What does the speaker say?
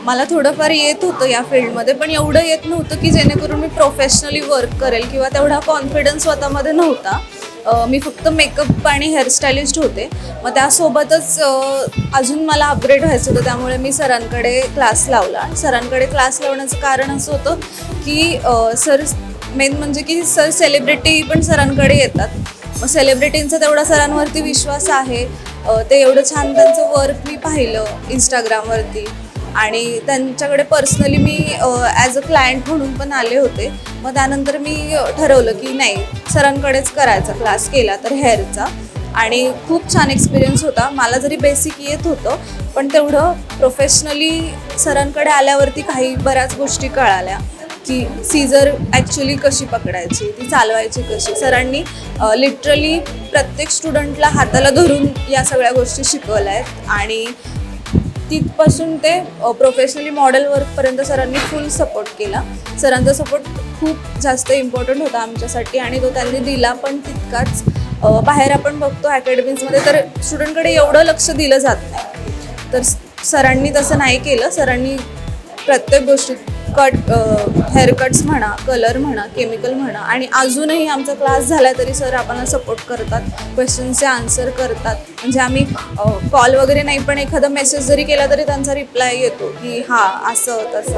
मला थोडंफार येत होतं या फील्डमध्ये, पण एवढं येत नव्हतं की जेणेकरून मी प्रोफेशनली वर्क करेल किंवा तेवढा कॉन्फिडन्स स्वतःमध्ये नव्हता. मी फक्त मेकअप आणि हेअरस्टायलिस्ट होते. मग त्यासोबतच अजून मला अपग्रेड व्हायचं होतं, त्यामुळे मी सरांकडे क्लास लावला. सरांकडे क्लास लावण्याचं कारण असं होतं की सर मेन म्हणजे की सर सेलिब्रिटी पण सरांकडे येतात. मग सेलिब्रिटींचा तेवढा सरांवरती विश्वास आहे. ते एवढं छान त्यांचं वर्क मी पाहिलं इंस्टाग्रामवरती आणि त्यांच्याकडे personally me as a client म्हणून पण आले होते. मग त्यानंतर मी ठरवलं की नाही, सरांकडेच करायचा क्लास केला तर हेअरचा. आणि खूप छान एक्सपिरियन्स होता. मला जरी बेसिक येत होतं, पण तेवढं प्रोफेशनली सरांकडे आल्यावरती काही बऱ्याच गोष्टी कळाल्या की सीझर ॲक्च्युली कशी पकडायची, ती चालवायची कशी. सरांनी लिटरली प्रत्येक स्टुडंटला हाताला धरून या सगळ्या गोष्टी शिकवल्या आहेत आणि तिथपासून ते प्रोफेशनली मॉडेल वर्कपर्यंत सरांनी फुल सपोर्ट केला. सरांचा सपोर्ट खूप जास्त इम्पॉर्टंट होता आमच्यासाठी आणि तो त्यांनी दिला पण तितकाच. बाहेर आपण बघतो अकॅडमीजमध्ये तर स्टुडंटकडे एवढं लक्ष दिलं जात नाही, तर सरांनी तसं नाही केलं. सरांनी प्रत्येक गोष्टीत हेअरकट्स म्हणा, कलर म्हणा, केमिकल म्हणा, आणि अजूनही आमचा क्लास झाला तरी सर आम्हाला सपोर्ट करतात, क्वेश्चन्सचे आन्सर करतात. म्हणजे आम्ही कॉल वगैरे नाही, पण एखादा मेसेज जरी केला तरी त्यांचा रिप्लाय येतो की हां असं तसं.